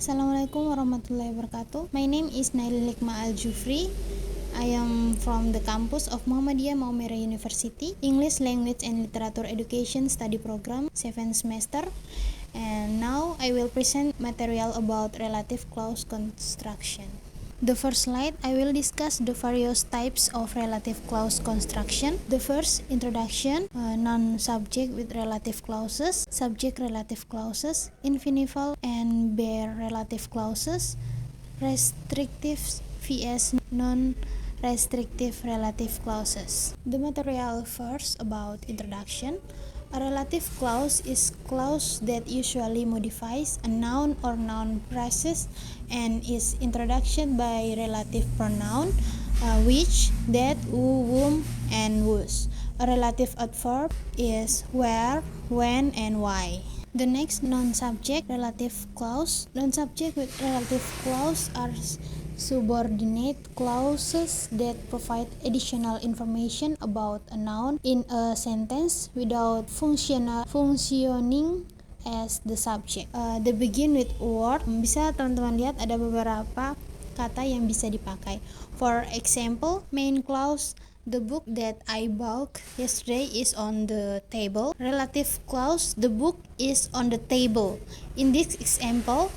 Assalamualaikum warahmatullahi wabarakatuh. My name is Nail Nikma Al-Jufri. I am from the campus of Muhammadiyah Maumere University, English Language and Literature Education Study Program, 7th semester. And now I will present material about relative clause construction. The first slide, I will discuss the various types of relative clause construction. The first, introduction, non-subject with relative clauses, subject relative clauses, infinitive and bare relative clauses, restrictive vs non-restrictive relative clauses. The material first about introduction. A relative clause is clause that usually modifies a noun or noun phrases and is introduced by relative pronoun which, that, who, whom, and whose. A relative adverb is where, when, and why. The next, non-subject relative clause. Non-subject with relative clause are subordinate clauses that provide additional information about a noun in a sentence without functioning as the subject. They begin with word. Bisa teman-teman lihat ada beberapa kata yang bisa dipakai. For example, main clause, the book that I bought yesterday is on the table. Relative clause, the book is on the table. In this example,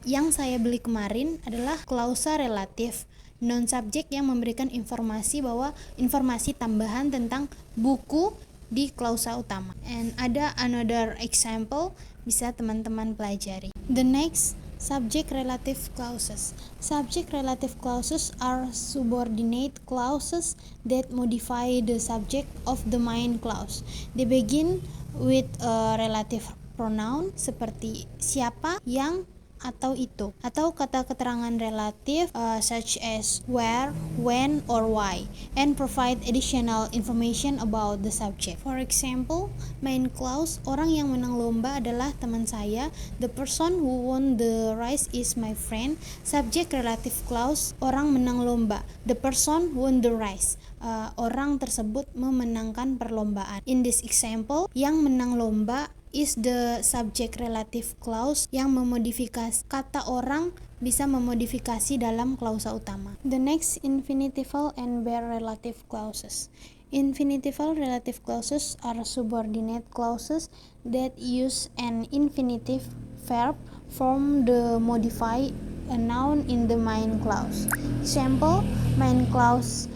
yang saya beli kemarin adalah klausa relatif, non-subjek yang memberikan informasi bahwa informasi tambahan tentang buku di klausa utama. And ada another example, bisa teman-teman pelajari. The next, subject relative clauses. Subject relative clauses are subordinate clauses that modify the subject of the main clause. They begin with a relative pronoun seperti siapa, yang, atau itu, atau kata keterangan relatif such as where, when, or why, and provide additional information about the subject. For example, main clause, orang yang menang lomba adalah teman saya. The person who won the race is my friend. Subject relative clause, orang menang lomba. The person won the race. Orang tersebut memenangkan perlombaan. In this example, yang menang lomba is the subject relative clause yang memodifikasi kata orang bisa memodifikasi dalam klausa utama. The next, infinitival and bare relative clauses. Infinitival relative clauses are subordinate clauses that use an infinitive verb form to modify a noun in the main clause. Example, main clause,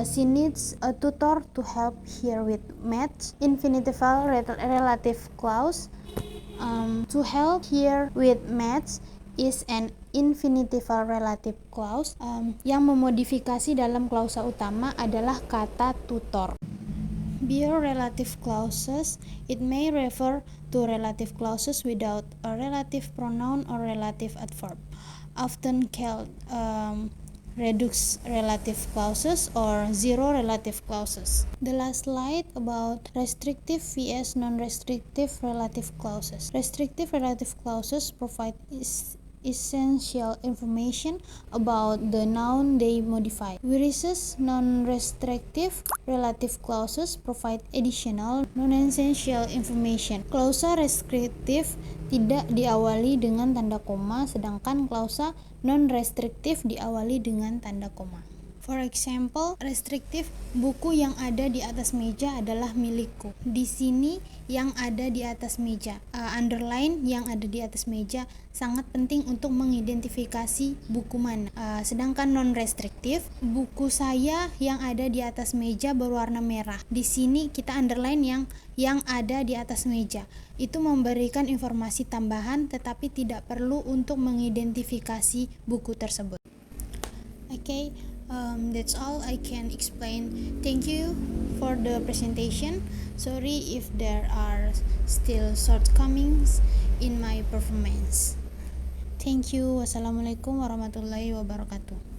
she needs a tutor to help her with maths. Infinitival relative clause, to help her with maths is an infinitival relative clause yang memodifikasi dalam klausa utama adalah kata tutor. Bare relative clauses, it may refer to relative clauses without a relative pronoun or relative adverb, often called redux relative clauses or zero relative clauses. The last slide about restrictive vs non-restrictive relative clauses. Restrictive relative clauses provide essential information about the noun they modify, whereas non-restrictive relative clauses provide additional non-essential information. Klausa restriktif tidak diawali dengan tanda koma, sedangkan klausa non-restriktif diawali dengan tanda koma. For example, restriktif, buku yang ada di atas meja adalah milikku. Di sini yang ada di atas meja, underline yang ada di atas meja sangat penting untuk mengidentifikasi buku mana. Sedangkan non-restriktif, buku saya yang ada di atas meja berwarna merah. Di sini kita underline yang ada di atas meja. Itu memberikan informasi tambahan tetapi tidak perlu untuk mengidentifikasi buku tersebut. Okay. That's all I can explain. Thank you for the presentation. Sorry if there are still shortcomings in my performance. Thank you. Wassalamualaikum warahmatullahi wabarakatuh.